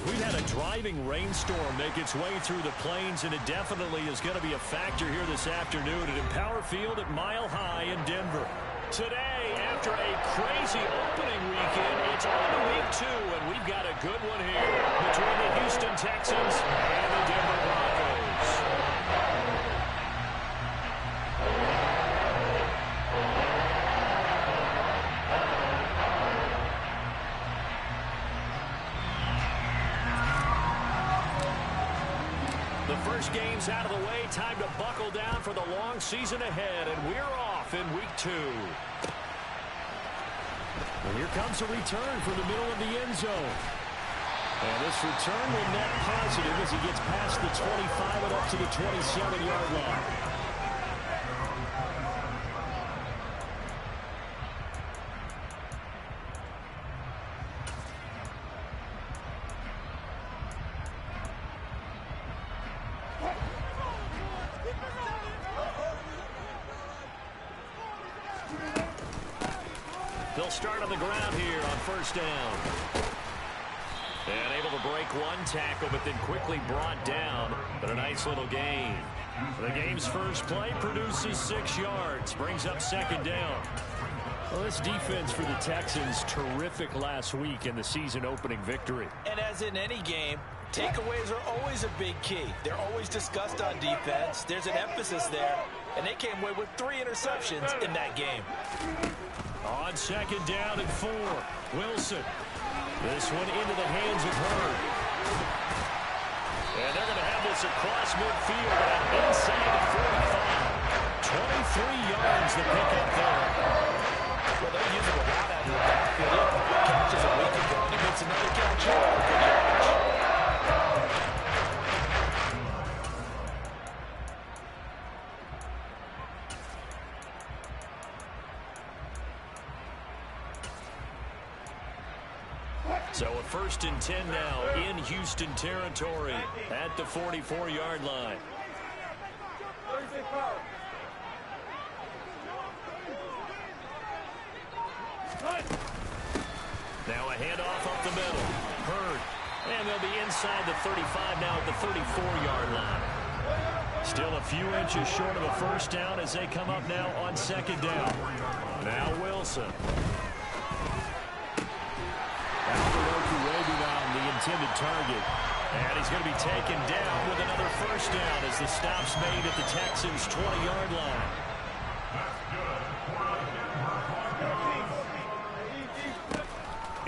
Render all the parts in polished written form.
We've had a driving rainstorm make its way through the plains, and it definitely is going to be a factor here this afternoon at Empower Field at Mile High in Denver. Today, after a crazy opening weekend, it's on to week 2, and we've got a good one here between the Houston Texans and the Denver Broncos. The first game's out of the way. Time to buckle down for the long season ahead, and we're off in week 2. And here comes a return from the middle of the end zone. And this return will net positive as he gets past the 25 and up to the 27-yard line. They'll start on the ground here on first down. And able to break one tackle, but then quickly brought down. But a nice little gain. The game's first play produces 6 yards. Brings up second down. Well, this defense for the Texans, terrific last week in the season opening victory. And as in any game, takeaways are always a big key. They're always discussed on defense. There's an emphasis there. And they came away with 3 interceptions in that game. On second down and 4, Wilson. This one into the hands of Hurd. And they're going to have this across midfield and inside the 45. 23 yards to pick up there. Well, they're using a lot out of the backfield. Catches a week ago, and he makes another catch here. Good yardage. So a 1st and 10 now in Houston territory at the 44-yard line. Now a handoff up the middle. Hurd. And they'll be inside the 35 now at the 34-yard line. Still a few inches short of a first down as they come up now on second down. Now Wilson. The intended target. And he's going to be taken down with another first down as the stop's made at the Texans' 20-yard line.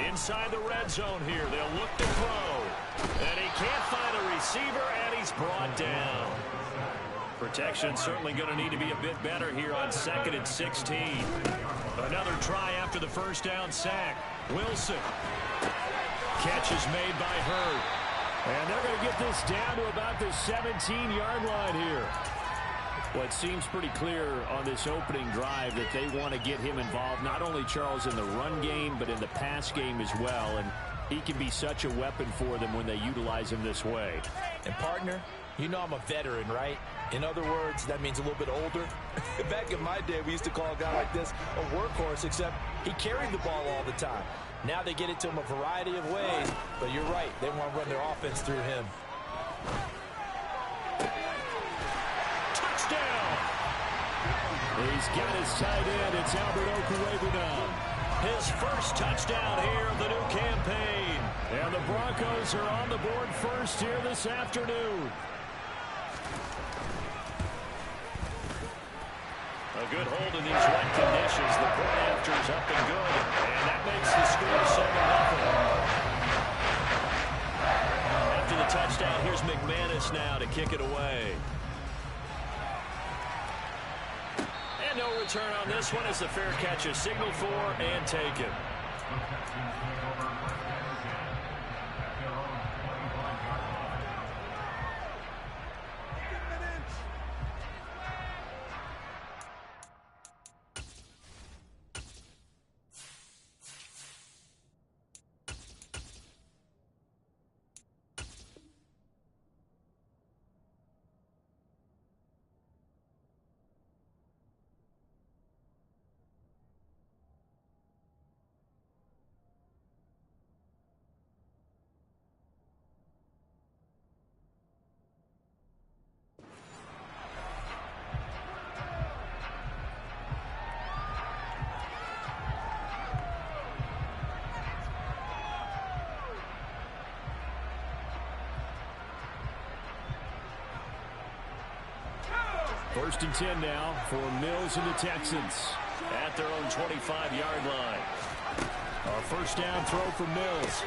Inside the red zone here. They'll look to throw. And he can't find a receiver, and he's brought down. Protection certainly going to need to be a bit better here on 2nd and 16. Another try after the first down sack. Wilson. Catch is made by Hurd. And they're going to get this down to about the 17-yard line here. Well, it seems pretty clear on this opening drive that they want to get him involved, not only Charles in the run game, but in the pass game as well. And he can be such a weapon for them when they utilize him this way. And partner, you know I'm a veteran, right? In other words, that means a little bit older. Back in my day, we used to call a guy like this a workhorse, except he carried the ball all the time. Now they get it to him a variety of ways, but you're right. They want to run their offense through him. Touchdown! He's got his tight end. It's Albert Okwuegbunam. His first touchdown here of the new campaign. And the Broncos are on the board first here this afternoon. A good hold in these wet conditions. The point after is up and good. And that makes the score 7-0. After the touchdown, here's McManus now to kick it away. And no return on this one as the fair catch is signaled for and taken. First and 10 now for Mills and the Texans at their own 25-yard line. A first down throw for Mills.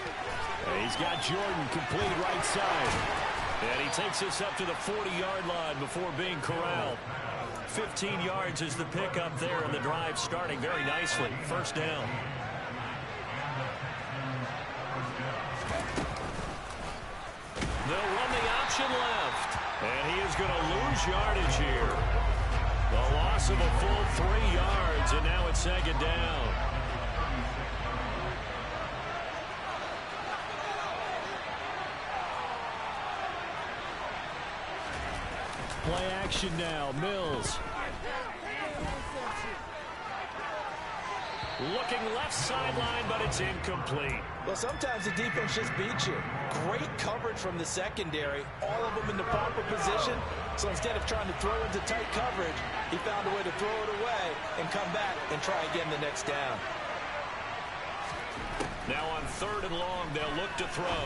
And he's got Jordan complete right side. And he takes this up to the 40-yard line before being corralled. 15 yards is the pickup there, and the drive starting very nicely. First down. They'll run the option left. And he is going to lose yardage here. The loss of a full 3 yards, and now it's second down. Play action now. Mills. Looking left sideline, but it's incomplete. Well, sometimes the defense just beats you. Great coverage from the secondary. All of them in the proper position. So instead of trying to throw into tight coverage, he found a way to throw it away and come back and try again the next down. Now on 3rd and long, they'll look to throw.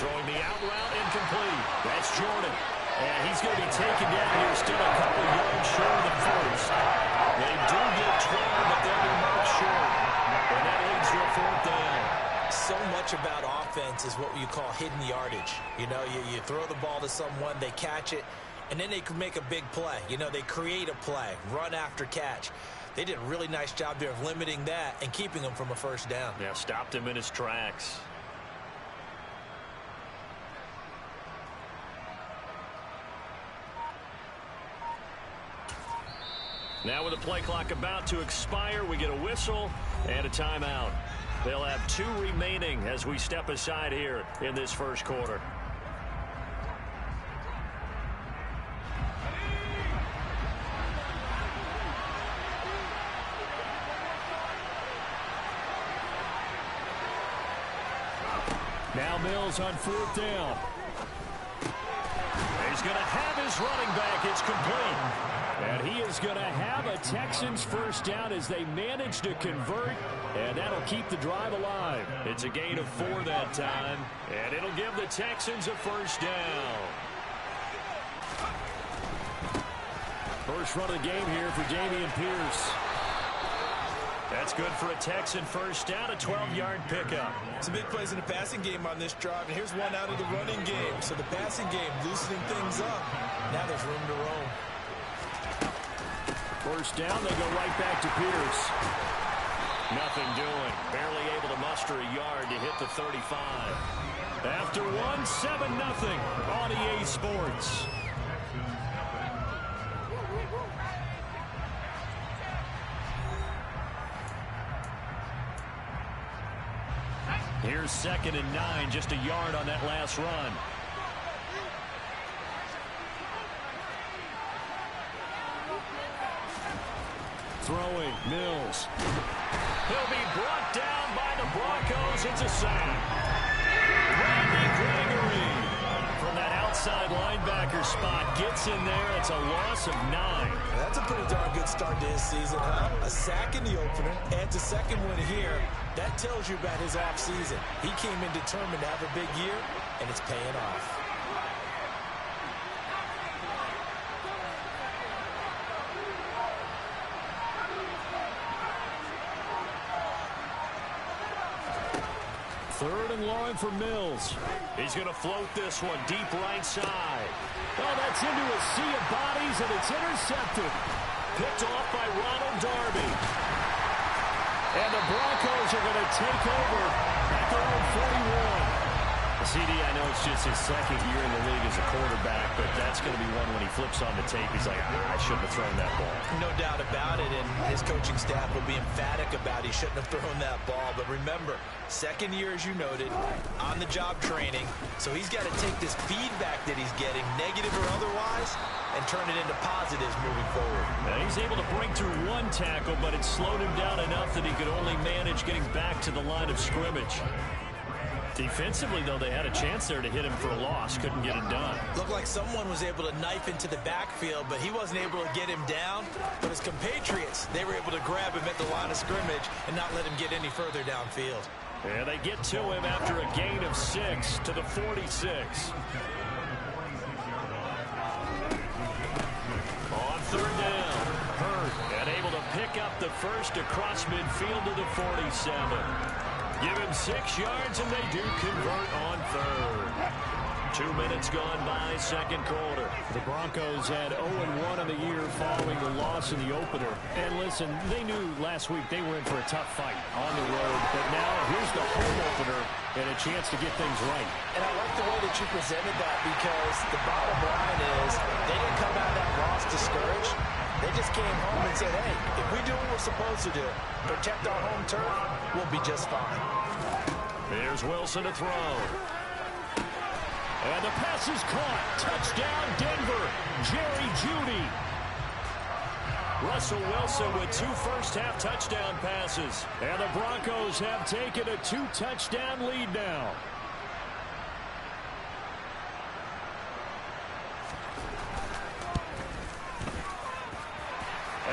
Throwing the out route, incomplete. That's Jordan. And he's going to be taken down here, still a couple yards short of the first. They do get 12, but they'll be marked short. And that leads to a 4th down. So much about offense is what you call hidden yardage. You know, you throw the ball to someone, they catch it, and then they can make a big play. You know, they create a play, run after catch. They did a really nice job there of limiting that and keeping him from a first down. Yeah, stopped him in his tracks. Now with the play clock about to expire, we get a whistle and a timeout. They'll have 2 remaining as we step aside here in this first quarter. Now Mills on 4th down. He's going to have his running back. It's complete. And he is going to have a Texans first down as they manage to convert, and that'll keep the drive alive. It's a gain of 4 that time, and it'll give the Texans a first down. First run of the game here for Dameon Pierce. That's good for a Texan first down, a 12-yard pickup. Some big plays in the passing game on this drive, and here's one out of the running game. So the passing game loosening things up. Now there's room to roam. First down, they go right back to Pierce. Nothing doing. Barely able to muster a yard to hit the 35. After one, 7-0 on EA Sports. Here's 2nd and 9, just a yard on that last run. Throwing, Mills. He'll be brought down by the Broncos. It's a sack. Randy Gregory from that outside linebacker spot gets in there. It's a loss of 9. That's a pretty darn good start to his season, huh? A sack in the opener, adds a second one here. That tells you about his offseason. He came in determined to have a big year, and it's paying off. Third and long for Mills. He's going to float this one deep right side. Oh, that's into a sea of bodies, and it's intercepted. Picked off by Ronald Darby. And the Broncos are going to take over at their own 41. CD, I know it's just his 2nd year in the league as a quarterback, but that's going to be one when he flips on the tape. He's like, I shouldn't have thrown that ball. No doubt about it, and his coaching staff will be emphatic about he shouldn't have thrown that ball. But remember, 2nd year, as you noted, on-the-job training. So he's got to take this feedback that he's getting, negative or otherwise, and turn it into positives moving forward. Now he's able to break through 1 tackle, but it slowed him down enough that he could only manage getting back to the line of scrimmage. Defensively, though, they had a chance there to hit him for a loss. Couldn't get it done. Looked like someone was able to knife into the backfield, but he wasn't able to get him down. But his compatriots, they were able to grab him at the line of scrimmage and not let him get any further downfield. And they get to him after a gain of 6 to the 46. first across midfield to the 47. Give him 6 yards, and they do convert on third. 2 minutes gone by, second quarter. The Broncos had 0-1 on the year following the loss in the opener. And listen, they knew last week they were in for a tough fight on the road. But now here's the home opener and a chance to get things right. And I like the way that you presented that, because the bottom line is they didn't come out of that loss discouraged. They just came home and said, hey, if we do what we're supposed to do, protect our home turf, we'll be just fine. There's Wilson to throw. And the pass is caught. Touchdown, Denver. Jerry Jeudy. Russell Wilson with 2 first-half touchdown passes. And the Broncos have taken a 2-touchdown lead now.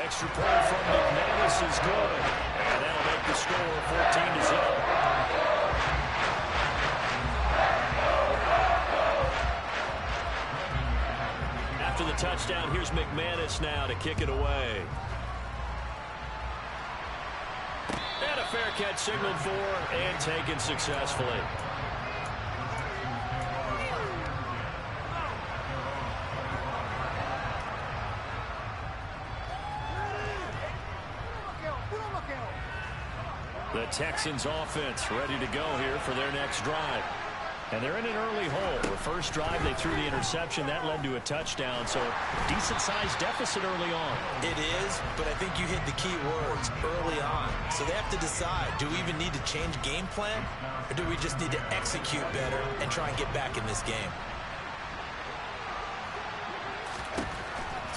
Extra point from McManus is good. And that'll make the score 14-0. After the touchdown, here's McManus now to kick it away. And a fair catch signaled for and taken successfully. The Texans offense ready to go here for their next drive. And they're in an early hole. The first drive, they threw the interception. That led to a touchdown, so decent-sized deficit early on. It is, but I think you hit the key words, early on. So they have to decide, do we even need to change game plan, or do we just need to execute better and try and get back in this game?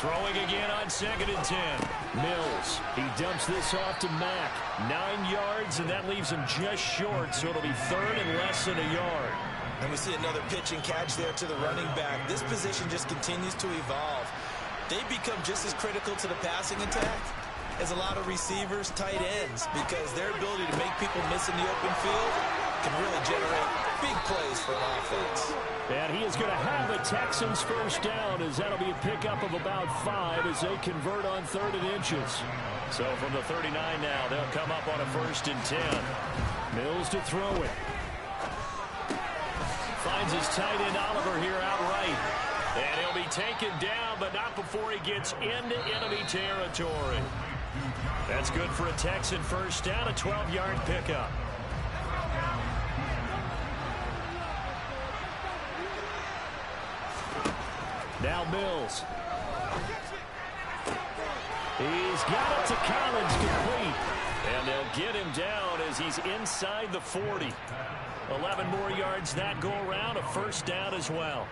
Throwing again on 2nd and 10. Mills, he dumps this off to Mack. 9 yards, and that leaves him just short, so it'll be 3rd and less than a yard. And we see another pitch and catch there to the running back. This position just continues to evolve. They become just as critical to the passing attack as a lot of receivers, tight ends, because their ability to make people miss in the open field can really generate big plays for an offense. And he is going to have the Texans first down, as that'll be a pickup of about 5 as they convert on 3rd and inches. So from the 39 now, they'll come up on a 1st and 10. Mills to throw it. Finds his tight end Oliver here outright. And he'll be taken down, but not before he gets into enemy territory. That's good for a Texan first down, a 12-yard pickup. Now Mills. He's got it to Collins, complete. And they'll get him down as he's inside the 40. 11 more yards that go around, a first down as well.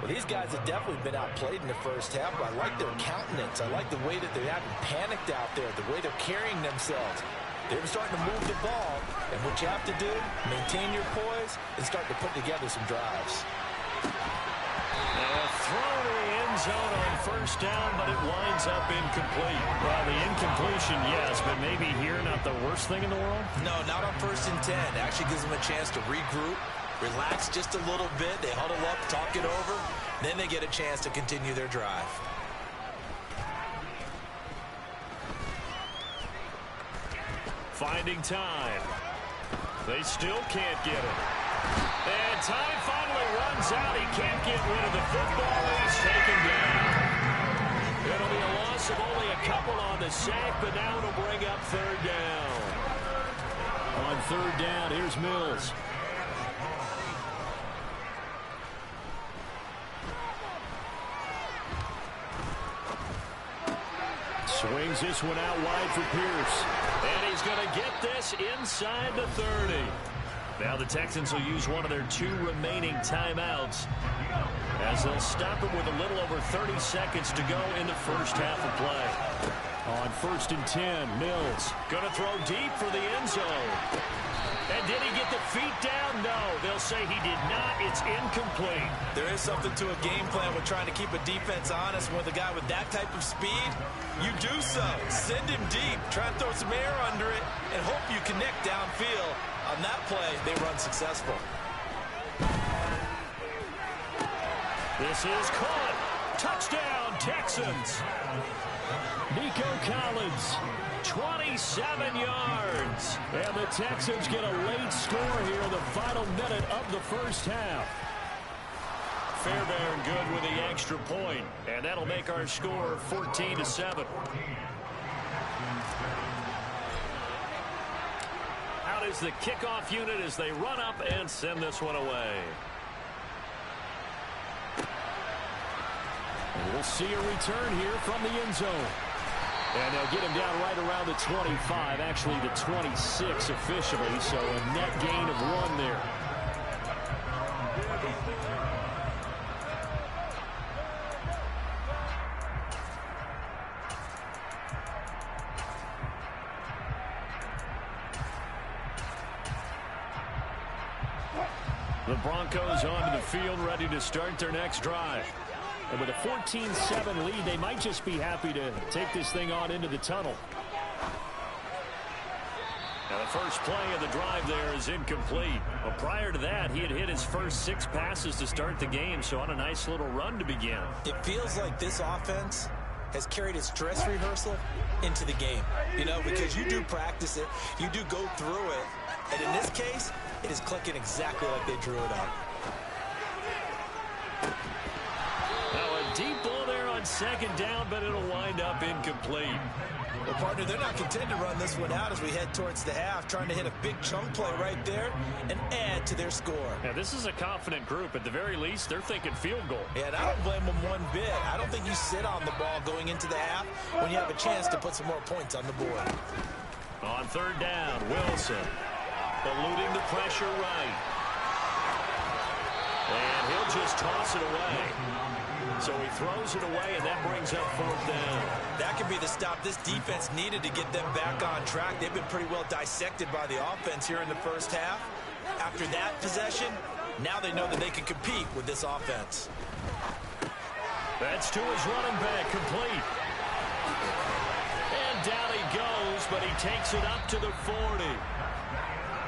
Well, these guys have definitely been outplayed in the first half, but I like their countenance. I like the way that they haven't panicked out there, the way they're carrying themselves. They're starting to move the ball, and what you have to do, maintain your poise and start to put together some drives. Throw to the end zone on first down, but it winds up incomplete. Well, the incompletion, yes, but maybe here not the worst thing in the world? No, not on 1st and 10. It actually gives them a chance to regroup, relax just a little bit. They huddle up, talk it over. Then they get a chance to continue their drive. Finding time. They still can't get it. And time finally runs out. He can't get rid of the football. He's taken down. It'll be a loss of only a couple on the sack, but now it'll bring up 3rd down. On 3rd down, here's Mills. Swings this one out wide for Pierce. And he's going to get this inside the 30. Now the Texans will use one of their 2 remaining timeouts as they'll stop it with a little over 30 seconds to go in the first half of play. On 1st and 10, Mills. Going to throw deep for the end zone. And did he get the feet down? No, they'll say he did not. It's incomplete. There is something to a game plan with trying to keep a defense honest. With a guy with that type of speed, you do so. Send him deep. Try and throw some air under it and hope you connect downfield. On that play, they run successful. This is caught. Touchdown, Texans. Nico Collins, 27 yards. And the Texans get a late score here in the final minute of the first half. Fairbairn good with the extra point, and that'll make our score 14-7. Out is the kickoff unit as they run up and send this one away. We'll see a return here from the end zone. And they'll get him down right around the 25, actually the 26 officially, so a net gain of 1 there. The Broncos onto the field, ready to start their next drive. And with a 14-7 lead, they might just be happy to take this thing on into the tunnel. Now the first play of the drive there is incomplete. But prior to that, he had hit his first 6 passes to start the game, so on a nice little run to begin. It feels like this offense has carried its dress rehearsal into the game. You know, because you do practice it, you do go through it, and in this case, it is clicking exactly like they drew it up. Now a deep ball there on second down, but it'll wind up incomplete. Well, partner, they're not content to run this one out as we head towards the half, trying to hit a big chunk play right there and add to their score. Yeah, this is a confident group. At the very least, they're thinking field goal. Yeah, and I don't blame them one bit. I don't think you sit on the ball going into the half when you have a chance to put some more points on the board. On third down, Wilson eluding the pressure right. And he'll just toss it away. So he throws it away, and that brings up fourth down. That could be the stop this defense needed to get them back on track. They've been pretty well dissected by the offense here in the first half. After that possession, now they know that they can compete with this offense. That's to his running back, complete. And down he goes, but he takes it up to the 40.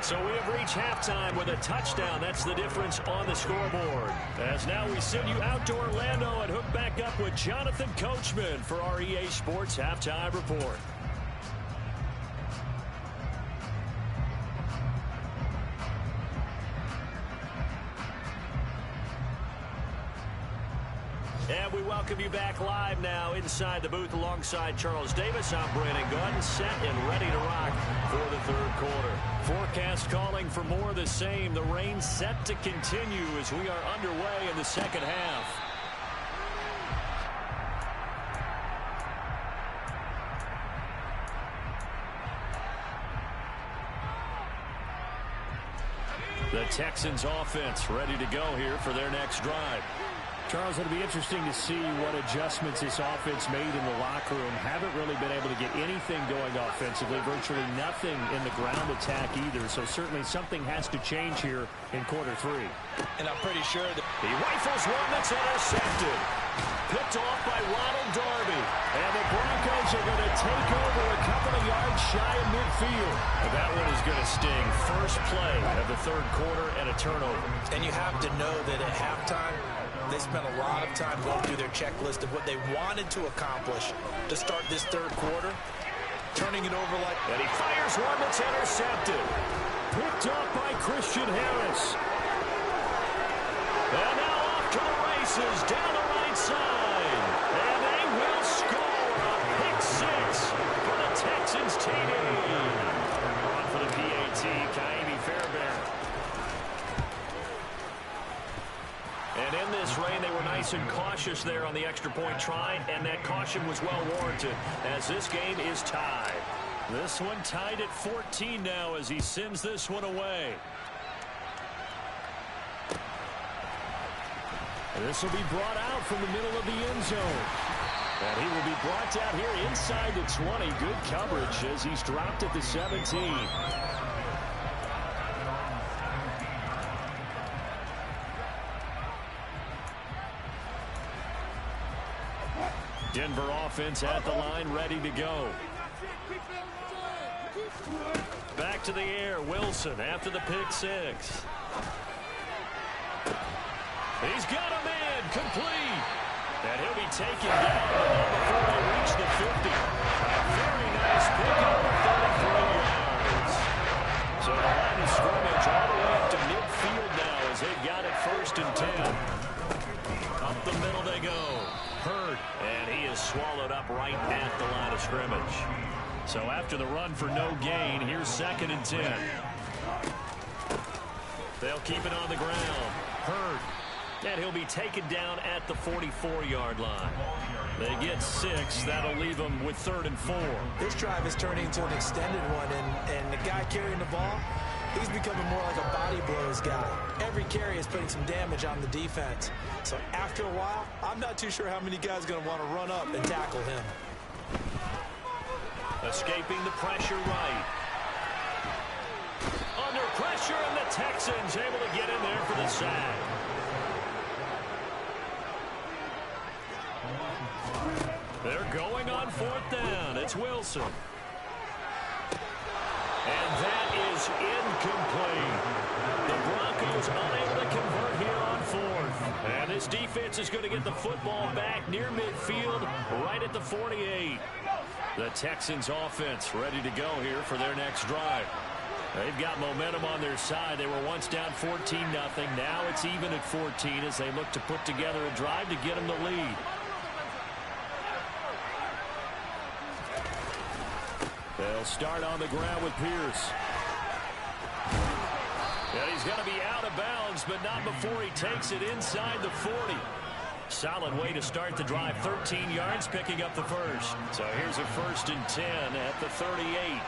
So we have reached halftime with a touchdown. That's the difference on the scoreboard. As now we send you out to Orlando and hook back up with Jonathan Coachman for our EA Sports Halftime Report. And we welcome you back live now inside the booth alongside Charles Davis. I'm Brandon Gaudin, set and ready to rock for the third quarter. Forecast calling for more of the same. The rain set to continue as we are underway in the second half. The Texans offense ready to go here for their next drive. Charles, it'll be interesting to see what adjustments this offense made in the locker room. Haven't really been able to get anything going offensively, virtually nothing in the ground attack either. So certainly something has to change here in quarter 3. And I'm pretty sure that he rifles one that's intercepted. Picked off by Ronald Darby. And the Broncos are going to take over a couple of yards shy of midfield. And that one is going to sting. First play of the third quarter and a turnover. And you have to know that at halftime, they spent a lot of time going through their checklist of what they wanted to accomplish to start this third quarter. Turning it over like... And he fires one that's intercepted. Picked off by Christian Harris. And now off to the races down the right side. And they will score a pick 6 for the Texans TD. On for the PAT, Kaimi Fairbairn. And in this rain, they were nice and cautious there on the extra point try, and that caution was well warranted as this game is tied. This one tied at 14 now as he sends this one away. And this will be brought out from the middle of the end zone. And he will be brought down here inside the 20. Good coverage as he's dropped at the 17. Denver offense at the line, ready to go. Back to the air, Wilson after the pick 6. He's got a man, complete. And he'll be taken down, but not before they reach the 50. A very nice pickup of 33 yards. So the line of scrimmage all the way up to midfield now as they've got it 1st and 10. Up the middle they go. Hurd, and he is swallowed up right at the line of scrimmage. So after the run for no gain, here's 2nd and 10. They'll keep it on the ground. Hurd. And he'll be taken down at the 44-yard line. They get 6. That'll leave them with 3rd and 4. This drive is turning into an extended one, and the guy carrying the ball, he's becoming more like a body blows guy. Every carry is putting some damage on the defense. So after a while, I'm not too sure how many guys are going to want to run up and tackle him. Escaping the pressure right. Under pressure, and the Texans able to get in there for the sack. They're going on 4th down. It's Wilson. And that is incomplete. The Broncos unable to convert here on 4th. And this defense is going to get the football back near midfield, right at the 48. The Texans offense ready to go here for their next drive. They've got momentum on their side. They were once down 14-0. Now it's even at 14 as they look to put together a drive to get them the lead. They'll start on the ground with Pierce. And he's going to be out of bounds, but not before he takes it inside the 40. Solid way to start the drive. 13 yards, picking up the first. So here's a 1st and 10 at the 38.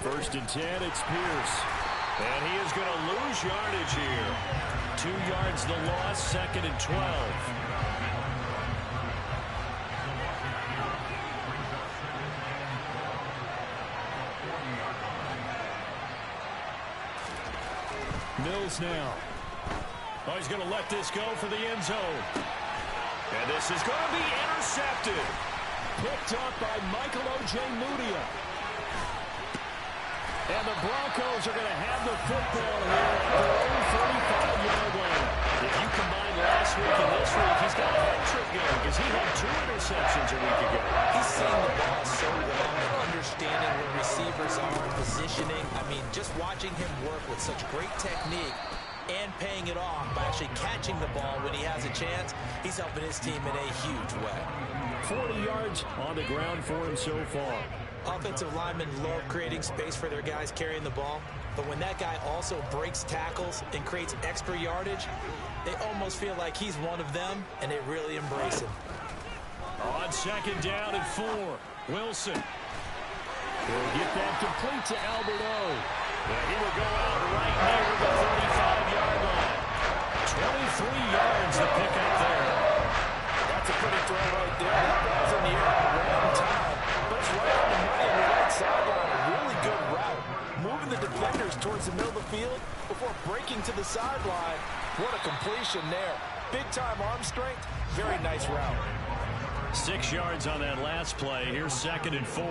First and 10, it's Pierce. And he is going to lose yardage here. 2 yards the loss, 2nd and 12. Mills now. Oh, he's going to let this go for the end zone. And this is going to be intercepted. Picked up by Michael O.J. Mudia. And the Broncos are going to have the football here at their own 45-yard line. If you combine last week and this week, he's got a hat trick going because he had 2 interceptions a week ago. He's seeing the ball so well and understanding where receivers are, positioning. I mean, just watching him work with such great technique and paying it off by actually catching the ball when he has a chance, he's helping his team in a huge way. 40 yards on the ground for him so far. Offensive linemen love creating space for their guys carrying the ball, but when that guy also breaks tackles and creates extra yardage, they almost feel like he's one of them, and they really embrace him. On 2nd down and 4, Wilson. He'll get that complete to Albert O. And he will go out right near the 35-yard line. 23 yards to pick up there. That's a pretty throw right there. That ball's in the air at the wrong time, but it's right on the money on the right sideline. A really good route. Moving the defenders towards the middle of the field before breaking to the sideline. What a completion there. Big-time arm strength. Very nice route. 6 yards on that last play. Here's 2nd and 4.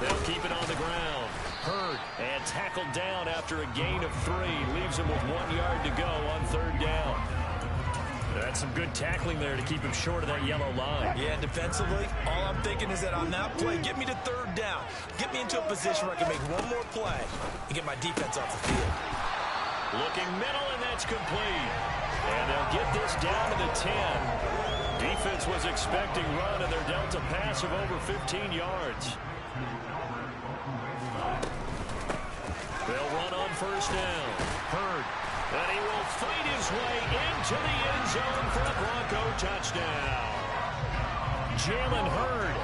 They'll keep it on the ground. Hurd and tackled down after a gain of 3. Leaves him with 1 yard to go on 3rd down. That's some good tackling there to keep him short of that yellow line. Yeah, defensively, all I'm thinking is that on that play, get me to 3rd down. Get me into a position where I can make one more play and get my defense off the field. Looking middle, and that's complete. And they'll get this down to the 10. Defense was expecting run, and they're dealt a pass of over 15 yards. They'll run on 1st down. Hurd. And he will fight his way into the end zone for a Bronco touchdown. Jalen Hurd,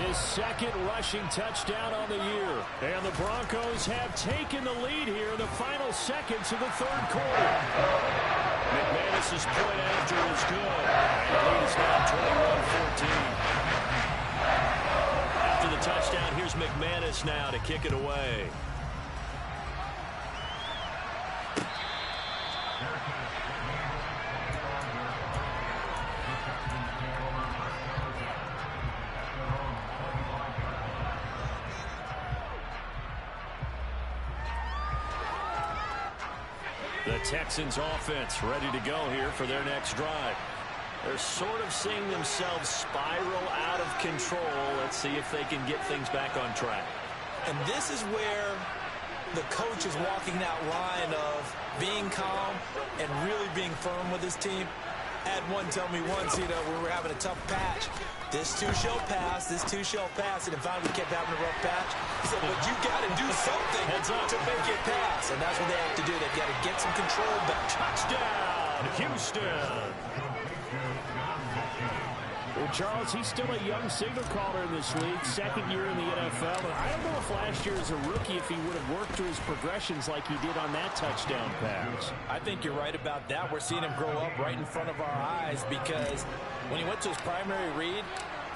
his 2nd rushing touchdown on the year. And the Broncos have taken the lead here in the final seconds of the 3rd quarter. McManus's point after is good. And the lead is now 21-14. After the touchdown, here's McManus now to kick it away. The Texans offense ready to go here for their next drive. They're sort of seeing themselves spiral out of control. Let's see if they can get things back on track. And this is where the coach is walking that line of being calm and really being firm with his team. Had one tell me once, you know, we were having a tough patch. This too shall pass, this too shall pass. And finally we kept having a rough patch. He said, but you got to do something to make it pass. And that's what they have to do. They've got to get some control back. Touchdown, Houston. Well, Charles, he's still a young signal caller in this league, second year in the NFL. And I don't know if last year as a rookie if he would have worked through his progressions like he did on that touchdown pass. I think you're right about that. We're seeing him grow up right in front of our eyes because when he went to his primary read,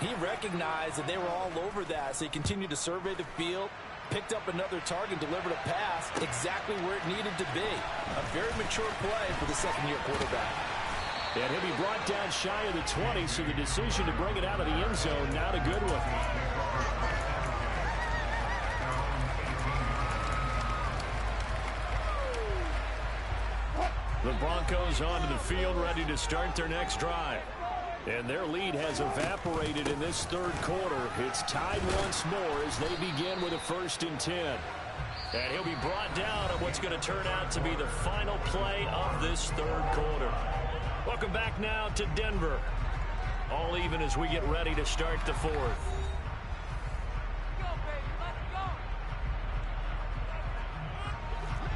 he recognized that they were all over that. So he continued to survey the field, picked up another target, delivered a pass exactly where it needed to be. A very mature play for the second-year quarterback. And he'll be brought down shy of the 20, so the decision to bring it out of the end zone, not a good one. The Broncos onto the field, ready to start their next drive. And their lead has evaporated in this third quarter. It's tied once more as they begin with a 1st and 10. And he'll be brought down on what's going to turn out to be the final play of this third quarter. Welcome back now to Denver. All even as we get ready to start the fourth.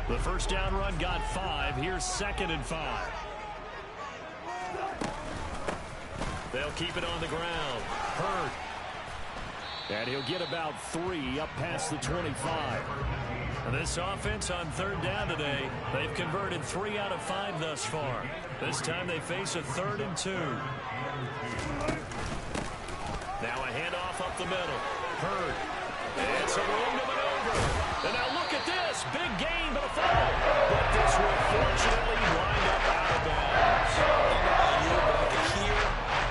The first down run got 5. Here's 2nd and 5. They'll keep it on the ground. Hurd. And he'll get about 3 up past the 25. This offense on 3rd down today, they've converted 3 out of 5 thus far. This time they face a 3rd and 2. Now a handoff up the middle. Hurd. It's a room to maneuver. And now look at this. Big gain, but a fall. But this will fortunately wind up out of bounds. I can hear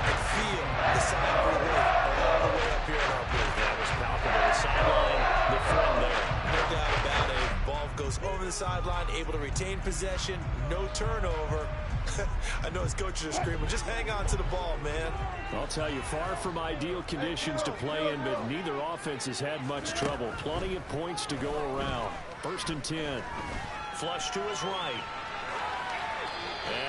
and feel the sign of relief all the way up here in our booth. That was palpable. The sideline, the front there. No doubt about it. Ball goes over the sideline, able to retain possession, no turnover. I know his coaches are screaming, just hang on to the ball, man. I'll tell you, far from ideal conditions to play in, but neither offense has had much trouble. Plenty of points to go around. 1st and 10. Flush to his right.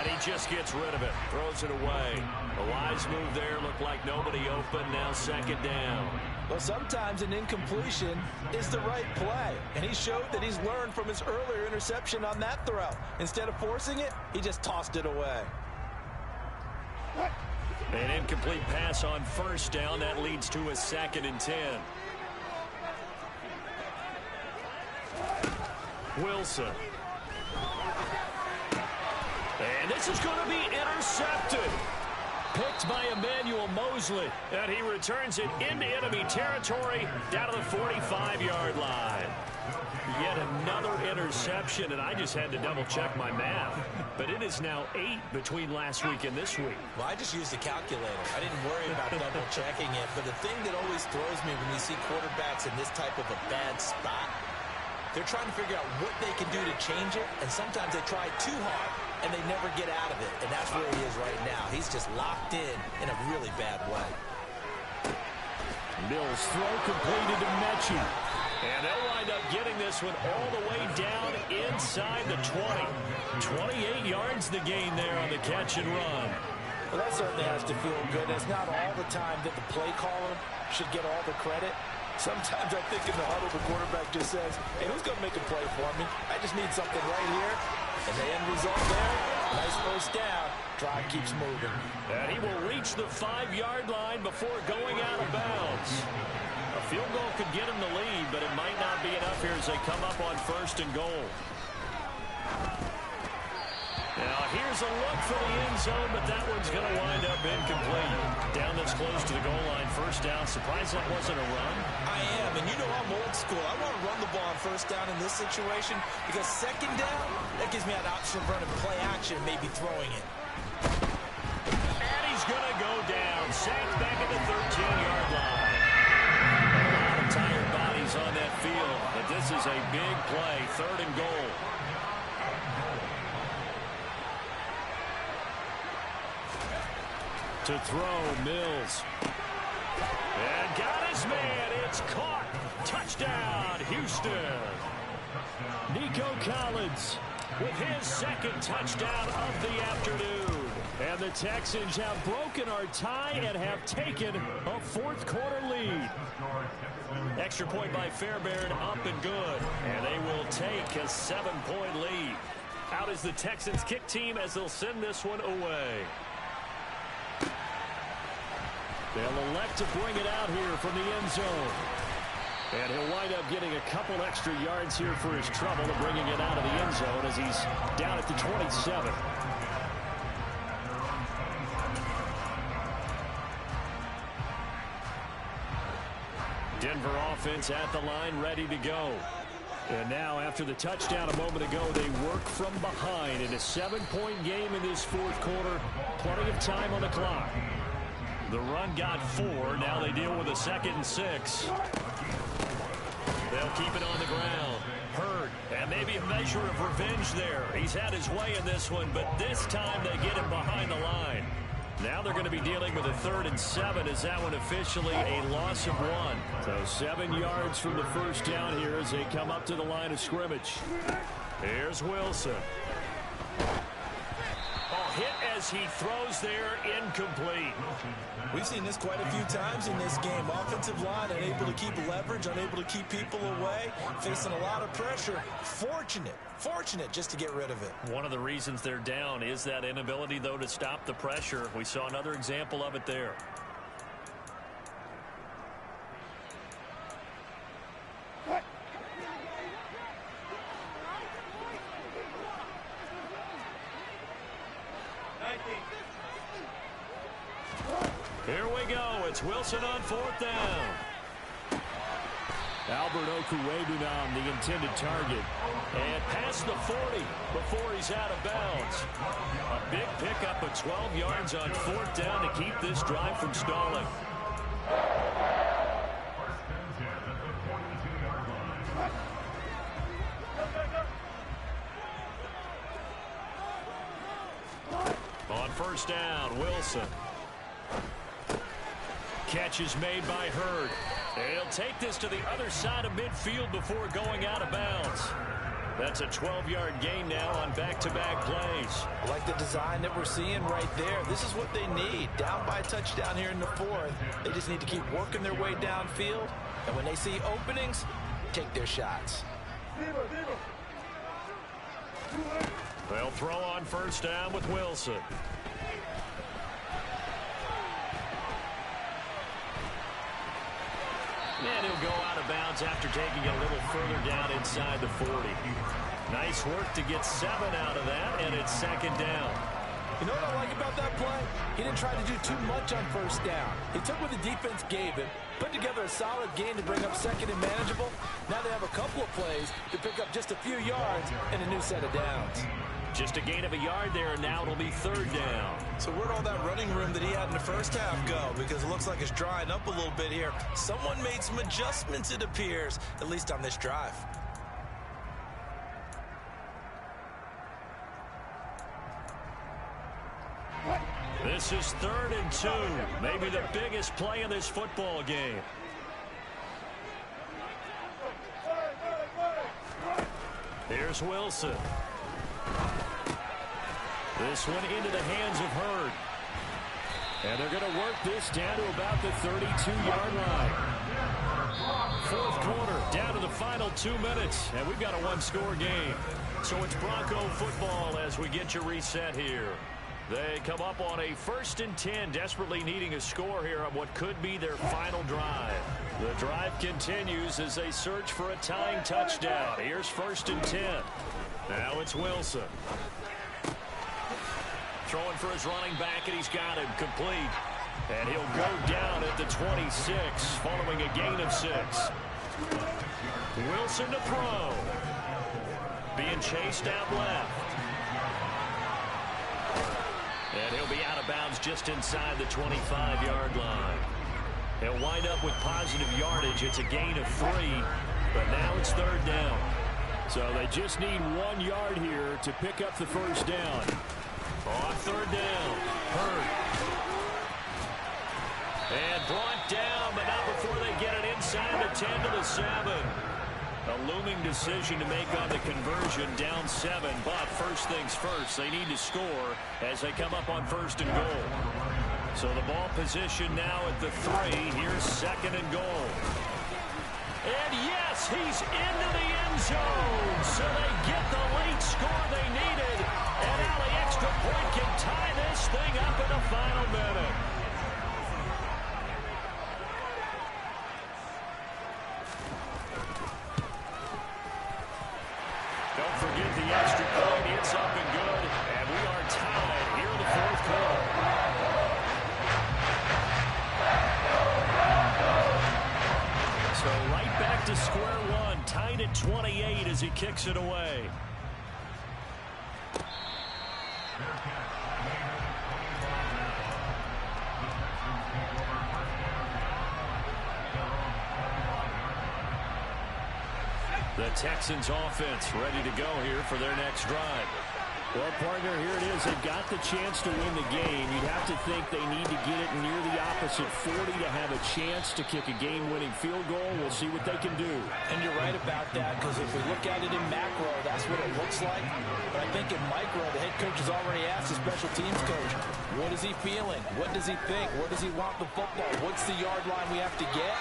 And he just gets rid of it. Throws it away. A wise move there. Looked like nobody open. Now 2nd down. Well, sometimes an incompletion is the right play. And he showed that he's learned from his earlier interception on that throw. Instead of forcing it, he just tossed it away. An incomplete pass on 1st down. That leads to a 2nd and 10. Wilson. And this is going to be intercepted. Picked by Emmanuel Mosley. And he returns it into enemy territory down to the 45-yard line. Yet another interception, and I just had to double-check my math. But it is now 8 between last week and this week. Well, I just used a calculator. I didn't worry about double-checking it. But the thing that always throws me when you see quarterbacks in this type of a bad spot, they're trying to figure out what they can do to change it, and sometimes they try too hard, and they never get out of it. And that's where he is right now. He's just locked in a really bad way. Mills throw completed to Mechie. And they'll wind up getting this one all the way down inside the 20. 28 yards the gain there on the catch and run. Well, that certainly has to feel good. It's not all the time that the play caller should get all the credit. Sometimes I think in the huddle, the quarterback just says, hey, who's going to make a play for me? I just need something right here. And the end result there, nice 1st down. Drive keeps moving. And he will reach the 5-yard line before going out of bounds. A field goal could get him the lead, but it might not be enough here as they come up on 1st and goal. Now here's a look for the end zone, but that one's going to wind up incomplete. Down this close to the goal line, 1st down. Surprised that wasn't a run? I am, and you know I'm old school. I want to run the ball on 1st down in this situation because 2nd down, that gives me an option of running play action and maybe throwing it. And he's going to go down. Sacked back at the 13-yard line. A lot of tired bodies on that field, but this is a big play. 3rd and goal. To throw, Mills. And got his man. It's caught. Touchdown, Houston. Nico Collins with his second touchdown of the afternoon. And the Texans have broken our tie and have taken a fourth-quarter lead. Extra point by Fairbairn, up and good. And they will take a 7-point lead. Out is the Texans kick team as they'll send this one away. They'll elect to bring it out here from the end zone. And he'll wind up getting a couple extra yards here for his trouble of bringing it out of the end zone as he's down at the 27. Denver offense at the line, ready to go. And now, after the touchdown a moment ago, they work from behind in a 7-point game in this fourth quarter. Plenty of time on the clock. The run got 4. Now they deal with a 2nd and 6. They'll keep it on the ground. Hurd, and maybe a measure of revenge there. He's had his way in this one, but this time they get him behind the line. Now they're going to be dealing with a 3rd and 7 as that one officially a loss of 1. So 7 yards from the first down here as they come up to the line of scrimmage. Here's Wilson. Hit as he throws there, incomplete. We've seen this quite a few times in this game. Offensive line unable to keep leverage, unable to keep people away, facing a lot of pressure. Fortunate just to get rid of it. One of the reasons they're down is that inability, though, to stop the pressure. We saw another example of it there. Here we go. It's Wilson on 4th down. Albert Okwuegbunam, the intended target. And past the 40 before he's out of bounds. A big pickup of 12 yards on 4th down to keep this drive from stalling. On 1st down, Wilson. Catch is made by Hurd. He'll take this to the other side of midfield before going out of bounds. That's a 12-yard gain now on back-to-back plays. I like the design that we're seeing right there. This is what they need. Down by a touchdown here in the 4th. They just need to keep working their way downfield. And when they see openings, take their shots. They'll throw on 1st down with Wilson. And he'll go out of bounds after taking it a little further down inside the 40. Nice work to get 7 out of that, and it's 2nd down. You know what I like about that play? He didn't try to do too much on 1st down. He took what the defense gave him, put together a solid game to bring up 2nd and manageable. Now they have a couple of plays to pick up just a few yards and a new set of downs. Just a gain of a yard there, and now it'll be 3rd down. So where'd all that running room that he had in the first half go? Because it looks like it's drying up a little bit here. Someone made some adjustments, it appears, at least on this drive. This is 3rd and 2. Maybe the biggest play in this football game. Here's Wilson. This one into the hands of Hurd. And they're going to work this down to about the 32-yard line. 4th quarter, down to the final 2 minutes. And we've got a 1-score game. So it's Bronco football as we get you reset here. They come up on a 1st and 10, desperately needing a score here on what could be their final drive. The drive continues as they search for a tying touchdown. Here's 1st and 10. Now it's Wilson. Throwing for his running back, and he's got him complete. And he'll go down at the 26, following a gain of 6. Wilson to throw. Being chased out left. And he'll be out of bounds just inside the 25-yard line. He'll wind up with positive yardage. It's a gain of 3, but now it's 3rd down. So they just need 1 yard here to pick up the 1st down. On 3rd down, Hurd. And brought down, but not before they get it inside the 10 to the 7. A looming decision to make on the conversion, down 7. But first things first, they need to score as they come up on 1st and goal. So the ball position now at the 3. Here's 2nd and goal. And yes, he's into the end zone. So they get the late score they needed. And now the extra point can tie this thing up in the final minute. Don't forget the extra point. It's up and good. And we are tied here in the 4th quarter. So right back to square one. Tied at 28 as he kicks it away. The Texans offense ready to go here for their next drive. Well, partner, here it is. They've got the chance to win the game. You'd have to think they need to get it near the opposite 40 to have a chance to kick a game-winning field goal. We'll see what they can do. And you're right about that, because if we look at it in macro, that's what it looks like. But I think in micro, the head coach has already asked the special teams coach, what is he feeling? What does he think? Where does he want the football? What's the yard line we have to get?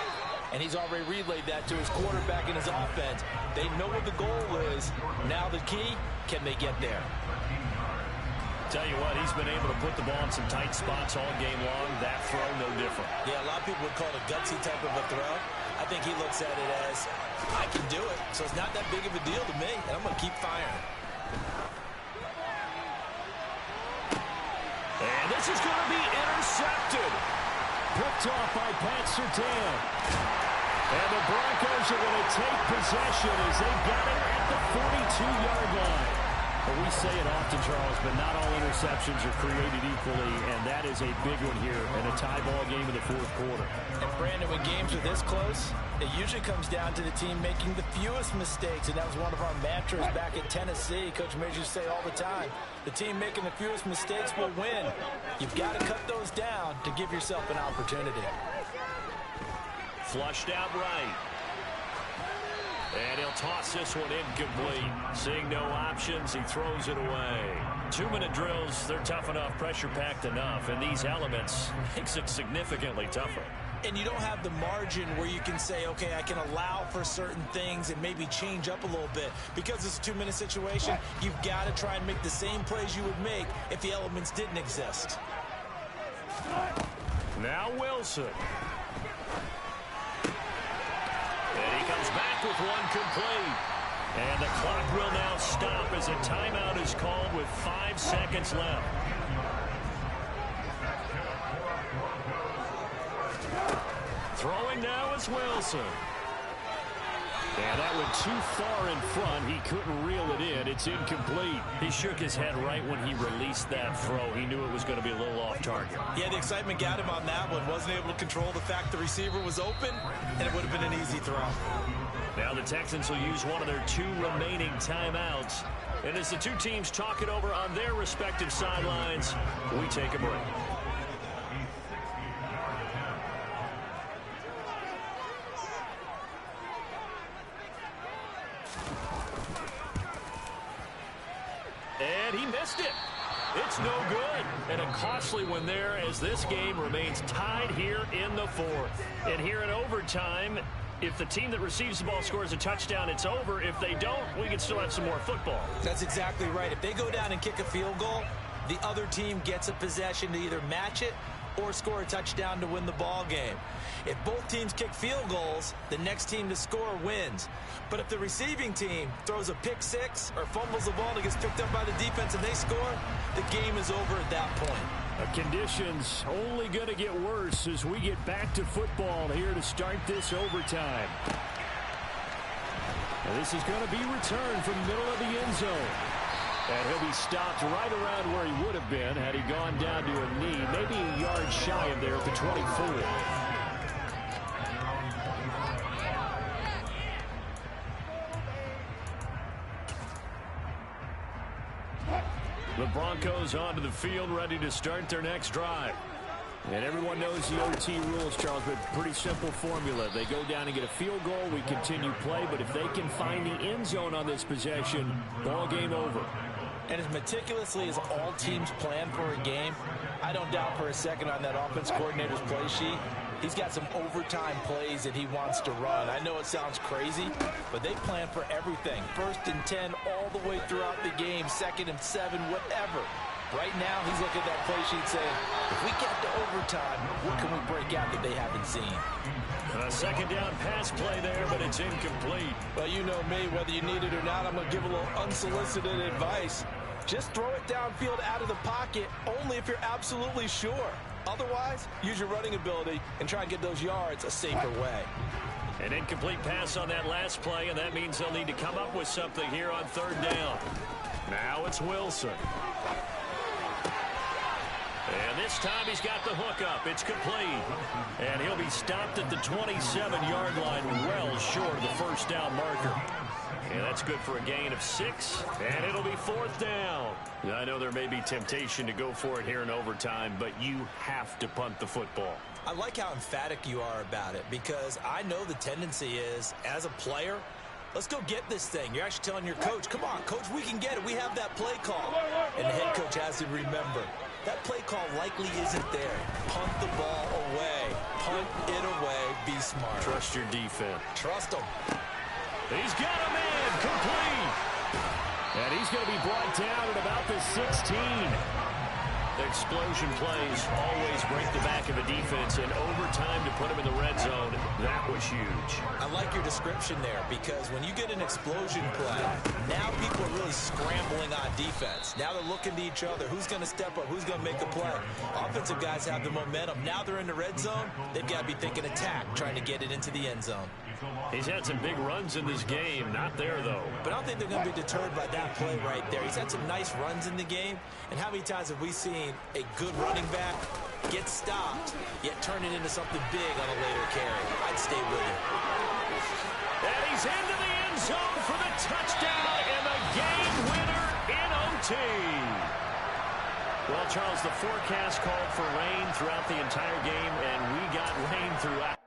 And he's already relayed that to his quarterback and his offense. They know what the goal is. Now the key, can they get there? Tell you what, he's been able to put the ball in some tight spots all game long. That throw, no different. Yeah, a lot of people would call it a gutsy type of a throw. I think he looks at it as, I can do it, so it's not that big of a deal to me, and I'm going to keep firing. And this is going to be intercepted. Picked off by Pat Surtain. And the Broncos are going to take possession as they've got it at the 42-yard line. Well, we say it often, Charles, but not all interceptions are created equally, and that is a big one here in a tie ball game in the 4th quarter. And, Brandon, when games are this close, it usually comes down to the team making the fewest mistakes, and that was one of our mantras back at Tennessee. Coach Major say all the time, the team making the fewest mistakes will win. You've got to cut those down to give yourself an opportunity. Flushed out right. And he'll toss this one incomplete. Seeing no options, he throws it away. 2-minute drills, they're tough enough, pressure-packed enough, and these elements makes it significantly tougher. And you don't have the margin where you can say, okay, I can allow for certain things and maybe change up a little bit. Because it's a 2-minute situation, you've got to try and make the same plays you would make if the elements didn't exist. Now Wilson. And he comes back with one complete. And the clock will now stop as a timeout is called with 5 seconds left. Throwing now is Wilson. And that went too far in front. He couldn't reel it in. It's incomplete. He shook his head right when he released that throw. He knew it was going to be a little off target. Yeah, the excitement got him on that one. Wasn't able to control the fact the receiver was open, and it would have been an easy throw. Now the Texans will use one of their 2 remaining timeouts. And as the two teams talk it over on their respective sidelines, we take a break. And he missed it. It's no good. And a costly one there as this game remains tied here in the 4th. And here in overtime, if the team that receives the ball scores a touchdown, it's over. If they don't, we can still have some more football. That's exactly right. If they go down and kick a field goal, the other team gets a possession to either match it or score a touchdown to win the ball game. If both teams kick field goals, the next team to score wins. But if the receiving team throws a pick six or fumbles the ball and it gets picked up by the defense and they score, the game is over at that point. The conditions only going to get worse as we get back to football here to start this overtime. And this is going to be returned from the middle of the end zone. And he'll be stopped right around where he would have been had he gone down to a knee, maybe a yard shy of there at the 24. The Broncos onto the field ready to start their next drive. And everyone knows the OT rules, Charles, but pretty simple formula. They go down and get a field goal, we continue play, but if they can find the end zone on this possession, ball game over. And as meticulously as all teams plan for a game, I don't doubt for a second on that offense coordinator's play sheet, he's got some overtime plays that he wants to run. I know it sounds crazy, but they plan for everything. 1st and 10 all the way throughout the game, 2nd and 7, whatever. Right now, he's looking at that play sheet saying, if we get to overtime, what can we break out that they haven't seen? A 2nd down pass play there, but it's incomplete. Well, you know me, whether you need it or not, I'm going to give a little unsolicited advice. Just throw it downfield out of the pocket, only if you're absolutely sure. Otherwise, use your running ability and try and get those yards a safer way. An incomplete pass on that last play, and that means they'll need to come up with something here on 3rd down. Now it's Wilson. And this time he's got the hook up. It's complete. And he'll be stopped at the 27-yard line, well short of the 1st down marker. And that's good for a gain of 6. And it'll be 4th down. I know there may be temptation to go for it here in overtime, but you have to punt the football. I like how emphatic you are about it, because I know the tendency is, as a player, let's go get this thing. You're actually telling your coach, come on, coach, we can get it. We have that play call. And the head coach has to remember, that play call likely isn't there. Punt the ball away. Punt it away. Be smart. Trust your defense. Trust him. He's got a man complete. And he's going to be brought down at about the 16. Explosion plays always break the back of a defense, and overtime to put him in the red zone, that was huge. I like your description there, because when you get an explosion play, now people are really scrambling on defense. Now they're looking to each other. Who's going to step up? Who's going to make a play? Offensive guys have the momentum. Now they're in the red zone. They've got to be thinking attack, trying to get it into the end zone. He's had some big runs in this game. Not there, though. But I don't think they're going to be deterred by that play right there. He's had some nice runs in the game. And how many times have we seen a good running back get stopped, yet turn it into something big on a later carry? I'd stay with it. And he's into the end zone for the touchdown and the game winner in OT. Well, Charles, the forecast called for rain throughout the entire game, and we got rain throughout.